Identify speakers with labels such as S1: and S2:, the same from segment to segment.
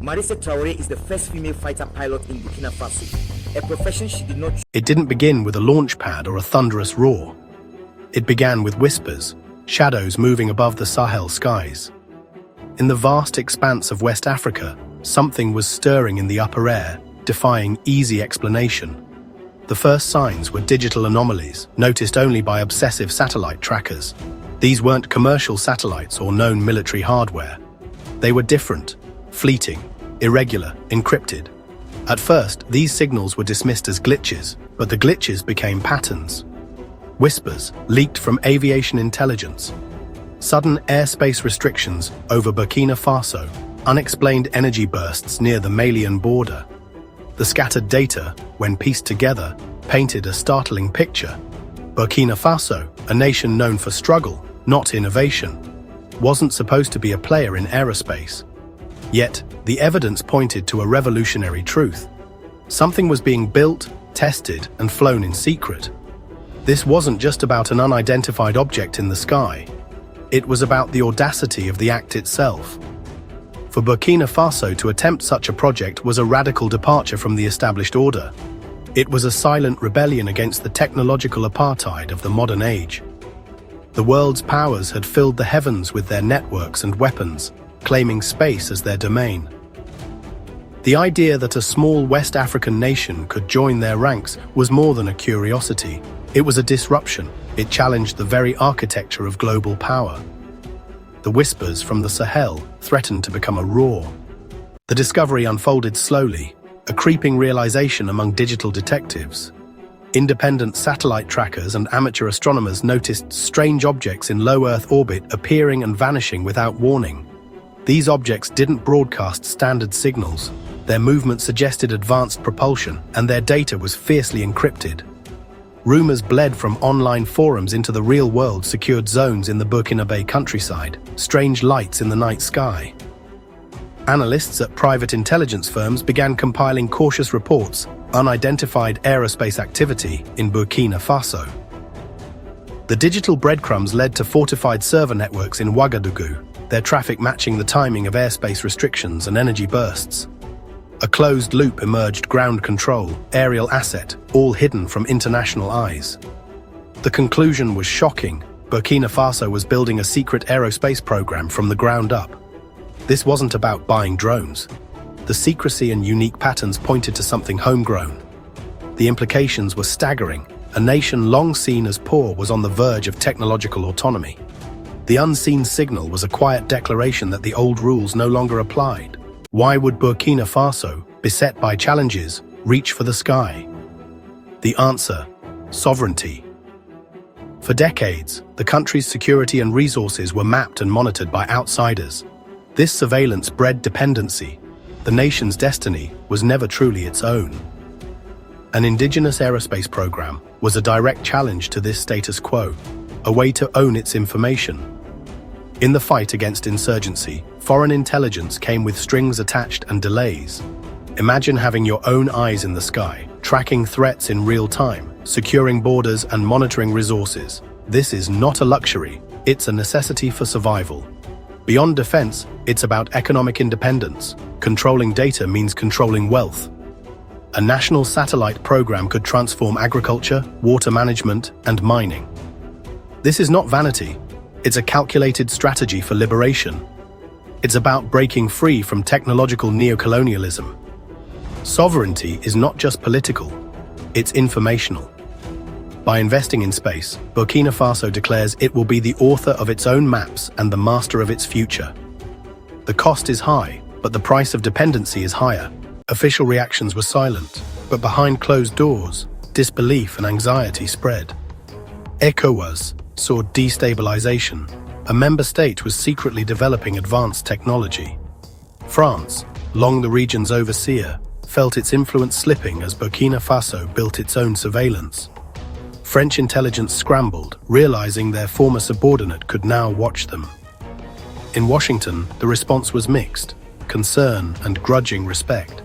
S1: Marise Traoré is the first female fighter pilot in Burkina Faso, a profession she did not choose.
S2: It didn't begin with a launch pad or a thunderous roar. It began with whispers, shadows moving above the Sahel skies. In the vast expanse of West Africa, something was stirring in the upper air, defying easy explanation. The first signs were digital anomalies, noticed only by obsessive satellite trackers. These weren't commercial satellites or known military hardware. They were different, fleeting, irregular, encrypted. At first, these signals were dismissed as glitches, but the glitches became patterns. Whispers leaked from aviation intelligence. Sudden airspace restrictions over Burkina Faso, unexplained energy bursts near the Malian border. The scattered data, when pieced together, painted a startling picture. Burkina Faso, a nation known for struggle, not innovation, wasn't supposed to be a player in aerospace. Yet, the evidence pointed to a revolutionary truth. Something was being built, tested, and flown in secret. This wasn't just about an unidentified object in the sky. It was about the audacity of the act itself. For Burkina Faso to attempt such a project was a radical departure from the established order. It was a silent rebellion against the technological apartheid of the modern age. The world's powers had filled the heavens with their networks and weapons, claiming space as their domain. The idea that a small West African nation could join their ranks was more than a curiosity. It was a disruption. It challenged the very architecture of global power. The whispers from the Sahel threatened to become a roar. The discovery unfolded slowly, a creeping realization among digital detectives. Independent satellite trackers and amateur astronomers noticed strange objects in low Earth orbit appearing and vanishing without warning. These objects didn't broadcast standard signals. Their movement suggested advanced propulsion, and their data was fiercely encrypted. Rumors bled from online forums into the real-world secured zones in the Burkina Faso countryside, strange lights in the night sky. Analysts at private intelligence firms began compiling cautious reports, unidentified aerospace activity in Burkina Faso. The digital breadcrumbs led to fortified server networks in Ouagadougou, their traffic matching the timing of airspace restrictions and energy bursts. A closed loop emerged: ground control, aerial asset, all hidden from international eyes. The conclusion was shocking. Burkina Faso was building a secret aerospace program from the ground up. This wasn't about buying drones. The secrecy and unique patterns pointed to something homegrown. The implications were staggering. A nation long seen as poor was on the verge of technological autonomy. The unseen signal was a quiet declaration that the old rules no longer applied. Why would Burkina Faso, beset by challenges, reach for the sky? The answer: sovereignty. For decades, the country's security and resources were mapped and monitored by outsiders. This surveillance bred dependency. The nation's destiny was never truly its own. An indigenous aerospace program was a direct challenge to this status quo, a way to own its information. In the fight against insurgency, foreign intelligence came with strings attached and delays. Imagine having your own eyes in the sky, tracking threats in real time, securing borders and monitoring resources. This is not a luxury, it's a necessity for survival. Beyond defense, it's about economic independence. Controlling data means controlling wealth. A national satellite program could transform agriculture, water management, and mining. This is not vanity. It's a calculated strategy for liberation. It's about breaking free from technological neocolonialism. Sovereignty is not just political, it's informational. By investing in space, Burkina Faso declares it will be the author of its own maps and the master of its future. The cost is high, but the price of dependency is higher. Official reactions were silent, but behind closed doors, disbelief and anxiety spread. ECOWAS saw destabilization. A member state was secretly developing advanced technology. France, long the region's overseer, felt its influence slipping as Burkina Faso built its own surveillance. French intelligence scrambled, realizing their former subordinate could now watch them. In Washington, the response was mixed: concern and grudging respect.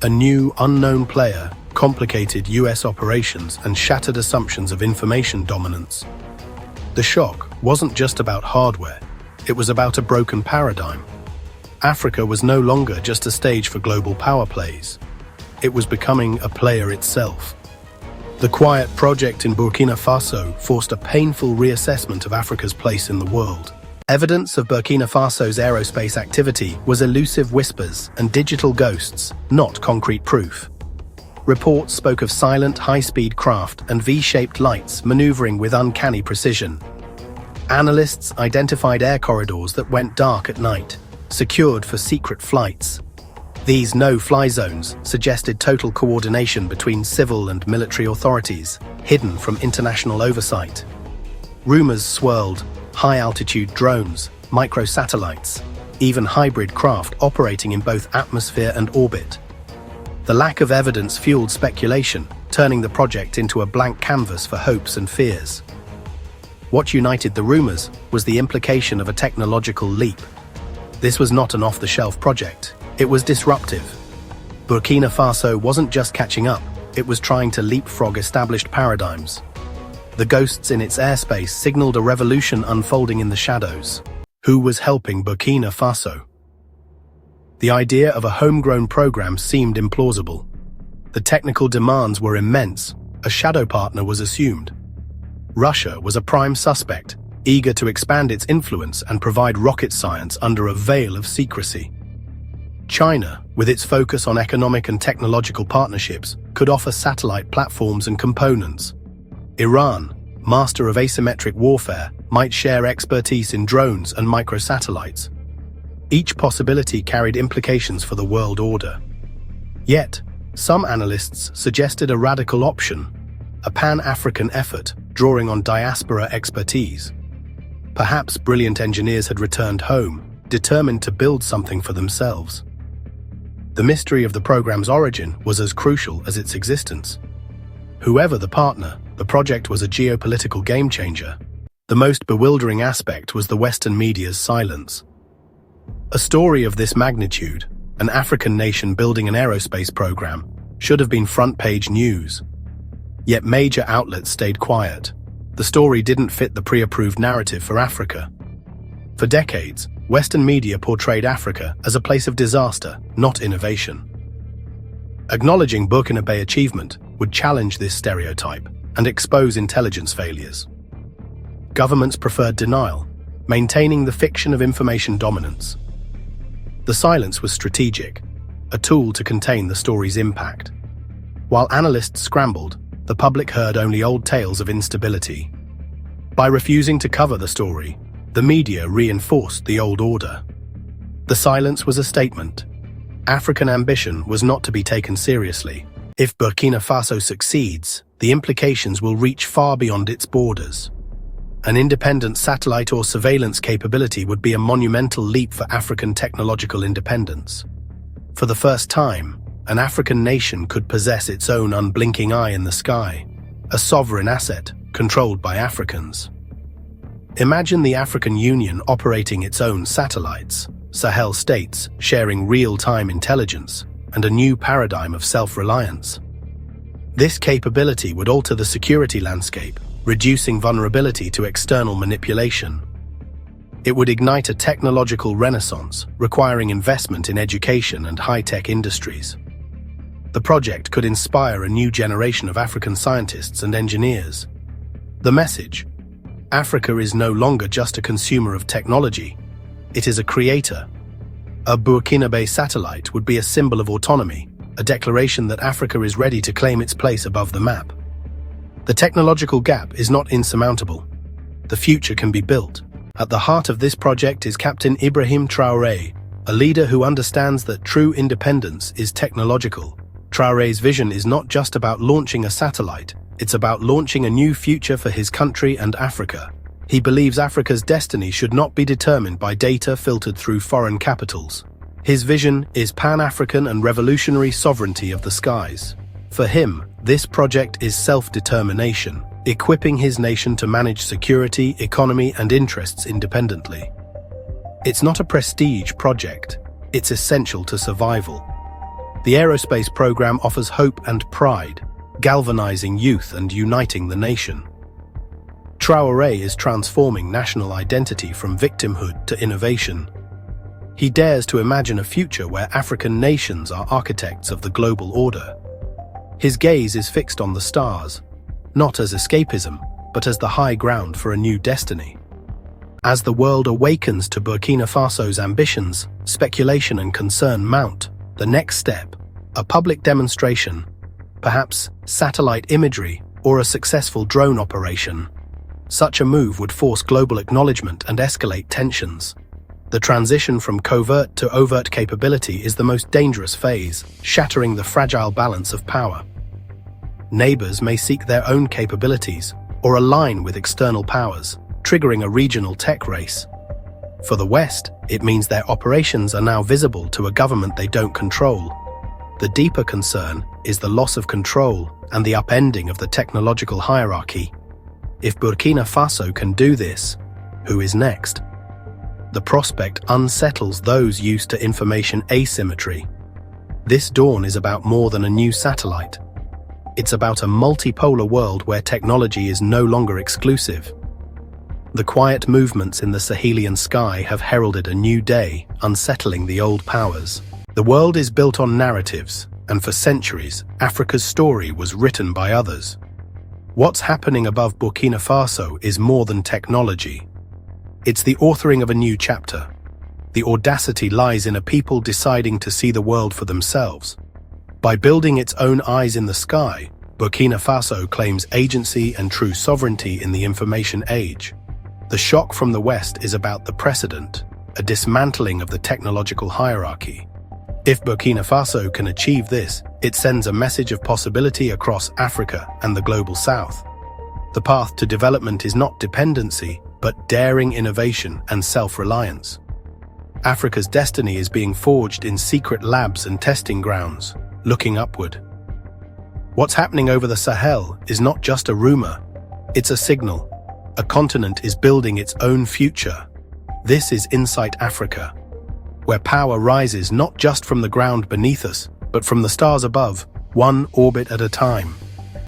S2: A new, unknown player complicated US operations and shattered assumptions of information dominance. The shock wasn't just about hardware, it was about a broken paradigm. Africa was no longer just a stage for global power plays. It was becoming a player itself. The quiet project in Burkina Faso forced a painful reassessment of Africa's place in the world. Evidence of Burkina Faso's aerospace activity was elusive whispers and digital ghosts, not concrete proof. Reports spoke of silent, high-speed craft and V-shaped lights maneuvering with uncanny precision. Analysts identified air corridors that went dark at night, secured for secret flights. These no-fly zones suggested total coordination between civil and military authorities, hidden from international oversight. Rumors swirled: high-altitude drones, microsatellites, even hybrid craft operating in both atmosphere and orbit. The lack of evidence fueled speculation, turning the project into a blank canvas for hopes and fears. What united the rumors was the implication of a technological leap. This was not an off-the-shelf project. It was disruptive. Burkina Faso wasn't just catching up, it was trying to leapfrog established paradigms. The ghosts in its airspace signaled a revolution unfolding in the shadows. Who was helping Burkina Faso? The idea of a homegrown program seemed implausible. The technical demands were immense. A shadow partner was assumed. Russia was a prime suspect, eager to expand its influence and provide rocket science under a veil of secrecy. China, with its focus on economic and technological partnerships, could offer satellite platforms and components. Iran, master of asymmetric warfare, might share expertise in drones and microsatellites. Each possibility carried implications for the world order. Yet, some analysts suggested a radical option, a pan-African effort drawing on diaspora expertise. Perhaps brilliant engineers had returned home, determined to build something for themselves. The mystery of the program's origin was as crucial as its existence. Whoever the partner, the project was a geopolitical game-changer. The most bewildering aspect was the Western media's silence. A story of this magnitude, an African nation building an aerospace program, should have been front-page news. Yet major outlets stayed quiet. The story didn't fit the pre-approved narrative for Africa. For decades, Western media portrayed Africa as a place of disaster, not innovation. Acknowledging Burkina Faso achievement would challenge this stereotype and expose intelligence failures. Governments preferred denial, maintaining the fiction of information dominance. The silence was strategic, a tool to contain the story's impact. While analysts scrambled, the public heard only old tales of instability. By refusing to cover the story, the media reinforced the old order. The silence was a statement. African ambition was not to be taken seriously. If Burkina Faso succeeds, the implications will reach far beyond its borders. An independent satellite or surveillance capability would be a monumental leap for African technological independence. For the first time, an African nation could possess its own unblinking eye in the sky, a sovereign asset controlled by Africans. Imagine the African Union operating its own satellites, Sahel states sharing real-time intelligence, and a new paradigm of self-reliance. This capability would alter the security landscape, reducing vulnerability to external manipulation. It would ignite a technological renaissance, requiring investment in education and high-tech industries. The project could inspire a new generation of African scientists and engineers. The message: Africa is no longer just a consumer of technology, it is a creator. A Burkina Faso satellite would be a symbol of autonomy, a declaration that Africa is ready to claim its place above the map. The technological gap is not insurmountable. The future can be built. At the heart of this project is Captain Ibrahim Traoré, a leader who understands that true independence is technological. Traoré's vision is not just about launching a satellite, it's about launching a new future for his country and Africa. He believes Africa's destiny should not be determined by data filtered through foreign capitals. His vision is pan-African and revolutionary sovereignty of the skies. For him, this project is self-determination, equipping his nation to manage security, economy, and interests independently. It's not a prestige project, it's essential to survival. The Aerospace program offers hope and pride, galvanizing youth and uniting the nation. Traoré is transforming national identity from victimhood to innovation. He dares to imagine a future where African nations are architects of the global order. His gaze is fixed on the stars, not as escapism, but as the high ground for a new destiny. As the world awakens to Burkina Faso's ambitions, speculation and concern mount. The next step, a public demonstration, perhaps satellite imagery or a successful drone operation. Such a move would force global acknowledgement and escalate tensions. The transition from covert to overt capability is the most dangerous phase, shattering the fragile balance of power. Neighbors may seek their own capabilities or align with external powers, triggering a regional tech race. For the West, it means their operations are now visible to a government they don't control. The deeper concern is the loss of control and the upending of the technological hierarchy. If Burkina Faso can do this, who is next? The prospect unsettles those used to information asymmetry. This dawn is about more than a new satellite. It's about a multipolar world where technology is no longer exclusive. The quiet movements in the Sahelian sky have heralded a new day, unsettling the old powers. The world is built on narratives, and for centuries, Africa's story was written by others. What's happening above Burkina Faso is more than technology. It's the authoring of a new chapter. The audacity lies in a people deciding to see the world for themselves. By building its own eyes in the sky, Burkina Faso claims agency and true sovereignty in the information age. The shock from the West is about the precedent, a dismantling of the technological hierarchy. If Burkina Faso can achieve this, it sends a message of possibility across Africa and the global South. The path to development is not dependency, but daring innovation and self-reliance. Africa's destiny is being forged in secret labs and testing grounds, looking upward. What's happening over the Sahel is not just a rumor, it's a signal. A continent is building its own future. This is Insight Africa, where power rises not just from the ground beneath us, but from the stars above, one orbit at a time.